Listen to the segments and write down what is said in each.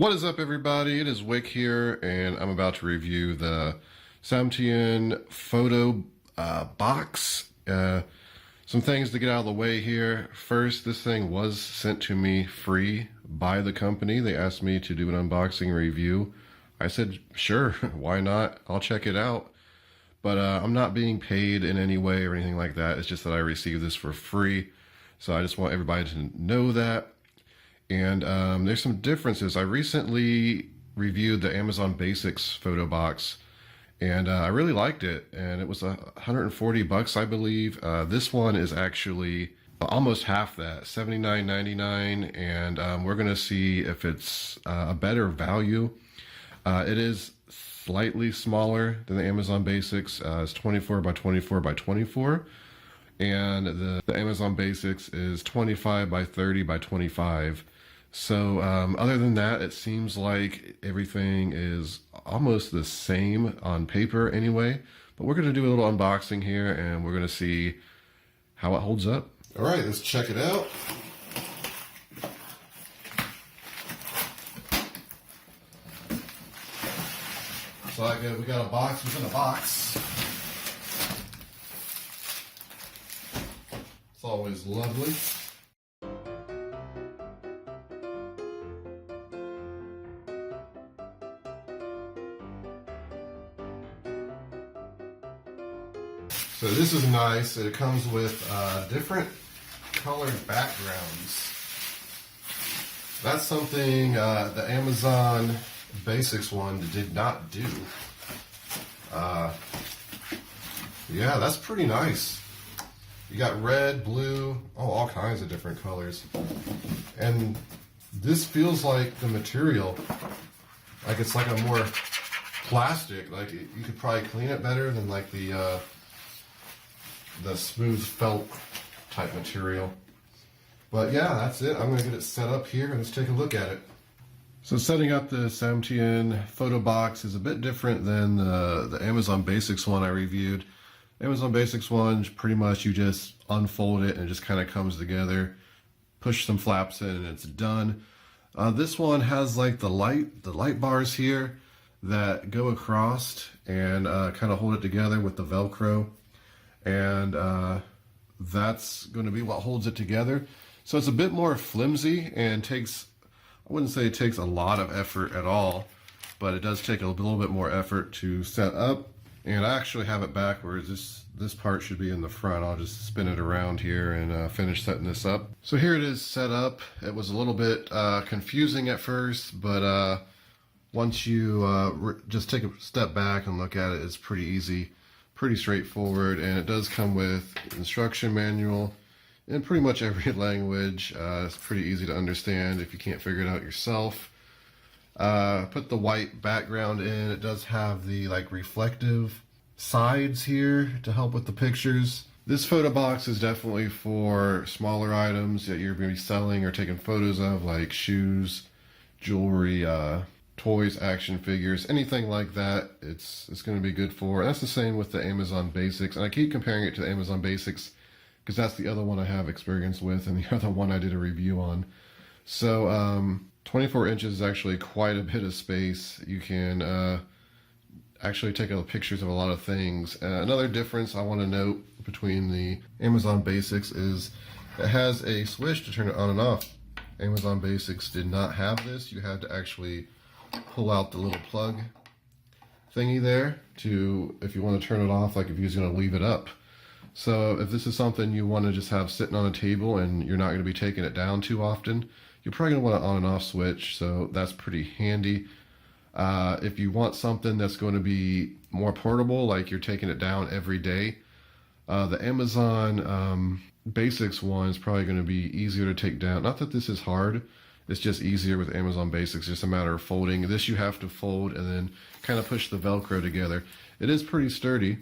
What is up, everybody? It is Wick here, and I'm about to review the Samtian Photo Box. Some things to get out of the way here. First, this thing was sent to me free by the company. They asked me to do an unboxing review. I said, sure, why not? I'll check it out. But I'm not being paid in any way or anything like that. It's just that I received this for free. So I just want everybody to know that. And there's some differences. I recently reviewed the Amazon Basics photo box, and I really liked it. And it was $140, I believe. This one is actually almost half that, $79.99. And we're going to see if it's a better value. It is slightly smaller than the Amazon Basics. It's 24 by 24 by 24. And the Amazon Basics is 25 by 30 by 25. So other than that, it seems like everything is almost the same on paper anyway. But we're going to do a little unboxing here, and we're going to see how it holds up. All right, let's check it out. So we got a box within a box. It's always lovely. So this is nice. It comes with different colored backgrounds. That's something the Amazon Basics one did not do. Yeah, that's pretty nice. You got red, blue, all kinds of different colors. And this feels like the material, like it's like a more plastic. Like you could probably clean it better than like the smooth felt type material. But yeah, that's it. I'm going to get it set up here and let's take a look at it. So setting up the Samtian Photo Box is a bit different than the Amazon Basics one I reviewed. Amazon Basics one, pretty much you just unfold it and it just kind of comes together, push some flaps in and it's done. This one has like the light bars here that go across and kind of hold it together with the Velcro. And that's going to be what holds it together. So it's a bit more flimsy and takes, I wouldn't say it takes a lot of effort at all, but it does take a little bit more effort to set up. And I actually have it backwards. This part should be in the front. I'll just spin it around here and finish setting this up. So here it is set up. It was a little bit confusing at first, but once you just take a step back and look at it, it's pretty easy. Pretty straightforward, and it does come with instruction manual in pretty much every language. It's pretty easy to understand if you can't figure it out yourself. Put the white background in. It does have the like reflective sides here to help with the pictures. This photo box is definitely for smaller items that you're going to be selling or taking photos of, like shoes, jewelry, toys, action figures, anything like that. It's going to be good for. And that's the same with the Amazon Basics. And I keep comparing it to the Amazon Basics because that's the other one I have experience with and the other one I did a review on. So 24 inches is actually quite a bit of space. You can actually take pictures of a lot of things. Another difference I want to note between the Amazon Basics is it has a switch to turn it on and off. Amazon Basics did not have this. You had to actually pull out the little plug thingy there to, if you want to turn it off, like if you're going to leave it up. So if this is something you want to just have sitting on a table and you're not going to be taking it down too often, you're probably going to want an on and off switch. So that's pretty handy. If you want something that's going to be more portable, like you're taking it down every day, the Amazon Basics one is probably going to be easier to take down. Not that this is hard. It's just easier with Amazon Basics, just a matter of folding. This you have to fold and then kind of push the Velcro together. It is pretty sturdy.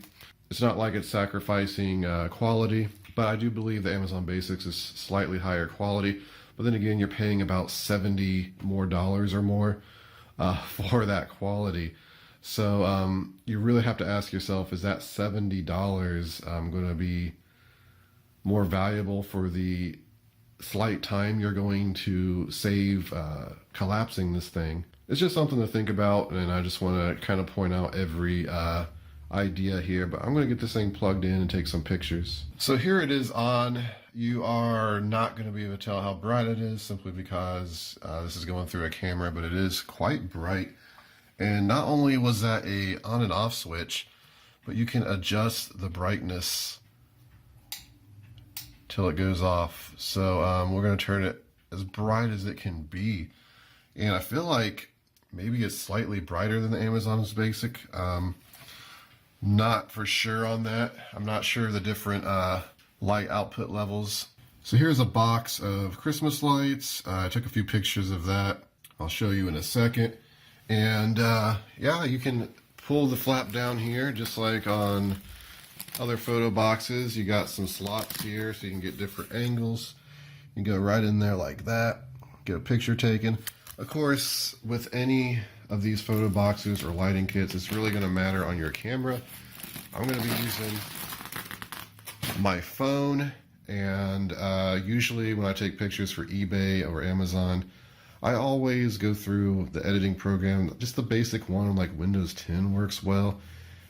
It's not like it's sacrificing quality, but I do believe the Amazon Basics is slightly higher quality. But then again, you're paying about $70 more or more for that quality. So you really have to ask yourself, is that $70 going to be more valuable for the slight time you're going to save collapsing this thing. It's just something to think about, and I just want to kind of point out every idea here, but I'm going to get this thing plugged in and take some pictures. So here it is on. You are not going to be able to tell how bright it is simply because this is going through a camera, but it is quite bright. And not only was that a on and off switch, but you can adjust the brightness till it goes off. So we're going to turn it as bright as it can be. And I feel like maybe it's slightly brighter than the Amazon's Basic. Not for sure on that. I'm not sure of the different light output levels. So here's a box of Christmas lights. I took a few pictures of that. I'll show you in a second. And yeah, you can pull the flap down here just like on other photo boxes. You got some slots here so you can get different angles. You can go right in there like that, get a picture taken. Of course, with any of these photo boxes or lighting kits, it's really going to matter on your camera. I'm going to be using my phone, and usually when I take pictures for eBay or Amazon, I always go through the editing program. Just the basic one like Windows 10 works well,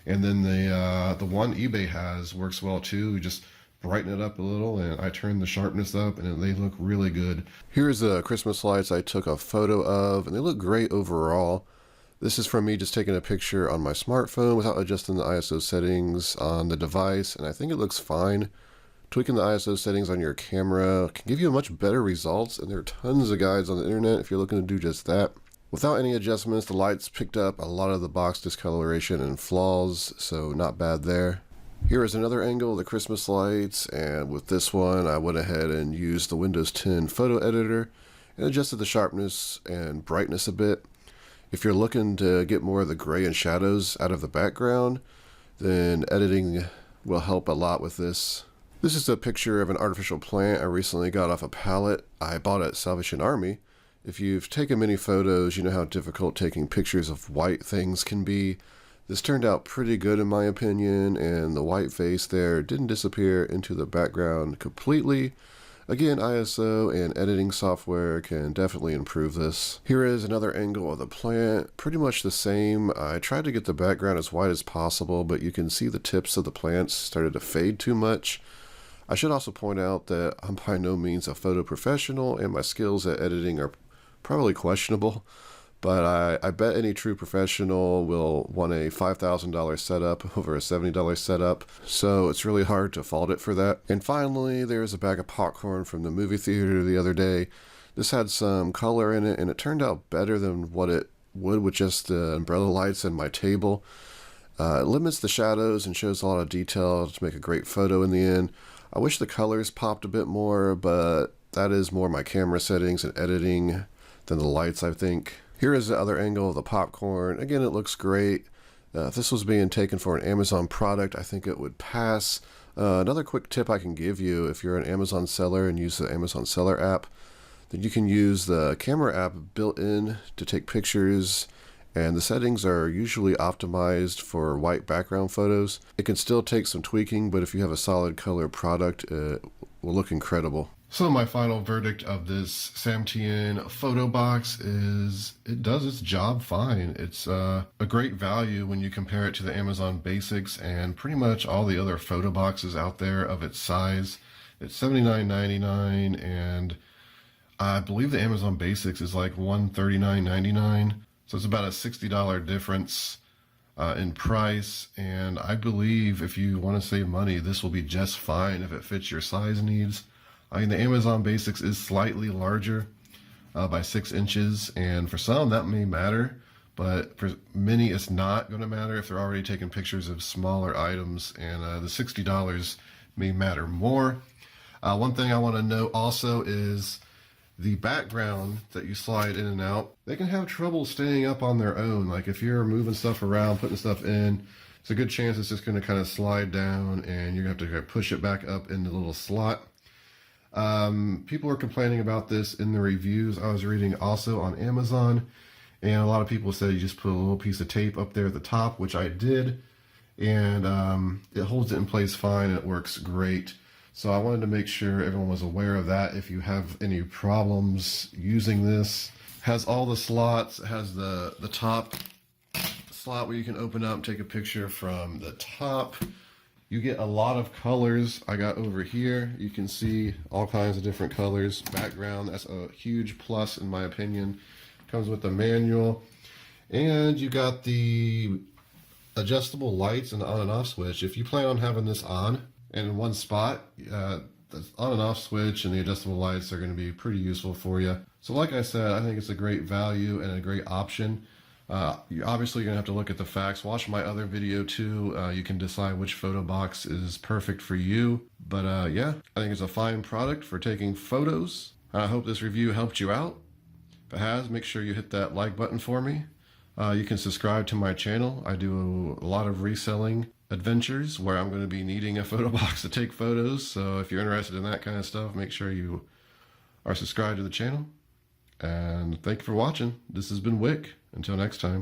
and then the one eBay has works well too. You just brighten it up a little, and I turn the sharpness up, and they look really good. Here's the Christmas lights I took a photo of, and they look great overall. This is from me just taking a picture on my smartphone without adjusting the ISO settings on the device, and I think it looks fine. Tweaking the ISO settings on your camera can give you much better results, and there are tons of guides on the internet if you're looking to do just that. Without any adjustments, the lights picked up a lot of the box discoloration and flaws, so not bad there. Here is another angle of the Christmas lights, and with this one I went ahead and used the Windows 10 photo editor and adjusted the sharpness and brightness a bit. If you're looking to get more of the gray and shadows out of the background, then editing will help a lot with this. This is a picture of an artificial plant I recently got off a pallet I bought at Salvation Army. If you've taken many photos, you know how difficult taking pictures of white things can be. This turned out pretty good in my opinion, and the white face there didn't disappear into the background completely. Again, ISO and editing software can definitely improve this. Here is another angle of the plant, pretty much the same. I tried to get the background as white as possible, but you can see the tips of the plants started to fade too much. I should also point out that I'm by no means a photo professional, and my skills at editing are probably questionable. But I bet any true professional will want a $5,000 setup over a $70 setup, so it's really hard to fault it for that. And finally, there's a bag of popcorn from the movie theater the other day. This had some color in it, and it turned out better than what it would with just the umbrella lights and my table. It limits the shadows and shows a lot of detail to make a great photo in the end. I wish the colors popped a bit more, but that is more my camera settings and editing than the lights, I think. Here is the other angle of the popcorn. Again, it looks great. If this was being taken for an Amazon product, I think it would pass. Another quick tip I can give you, if you're an Amazon seller and use the Amazon Seller app, then you can use the camera app built in to take pictures, and the settings are usually optimized for white background photos. It can still take some tweaking, but if you have a solid color product, it will look incredible. So my final verdict of this Samtian Photo Box is it does its job fine. It's a great value when you compare it to the Amazon Basics and pretty much all the other photo boxes out there of its size. It's $79.99, and I believe the Amazon Basics is like $139.99. So it's about a $60 difference in price, and I believe if you want to save money, this will be just fine if it fits your size needs. I mean, the Amazon Basics is slightly larger by 6 inches, and for some that may matter, but for many it's not going to matter if they're already taking pictures of smaller items, and the $60 may matter more. One thing I want to note also is the background that you slide in and out, they can have trouble staying up on their own. Like if you're moving stuff around, putting stuff in, it's a good chance it's just going to kind of slide down, and you're going to have to push it back up in the little slot. People are complaining about this in the reviews I was reading also on Amazon, and a lot of people said you just put a little piece of tape up there at the top, which I did, and it holds it in place fine. It works great. So I wanted to make sure everyone was aware of that. If you have any problems using this, has all the slots, it has the top slot where you can open up, take a picture from the top. You get a lot of colors. I got over here, you can see all kinds of different colors. Background, that's a huge plus in my opinion. Comes with the manual. And you got the adjustable lights and the on and off switch. If you plan on having this on and in one spot, the on and off switch and the adjustable lights are going to be pretty useful for you. So like I said, I think it's a great value and a great option. You're obviously going to have to look at the facts. Watch my other video too. You can decide which photo box is perfect for you. But yeah, I think it's a fine product for taking photos. I hope this review helped you out. If it has, make sure you hit that like button for me. You can subscribe to my channel. I do a lot of reselling adventures where I'm going to be needing a photo box to take photos. So if you're interested in that kind of stuff, make sure you are subscribed to the channel. And thank you for watching. This has been Wick. Until next time.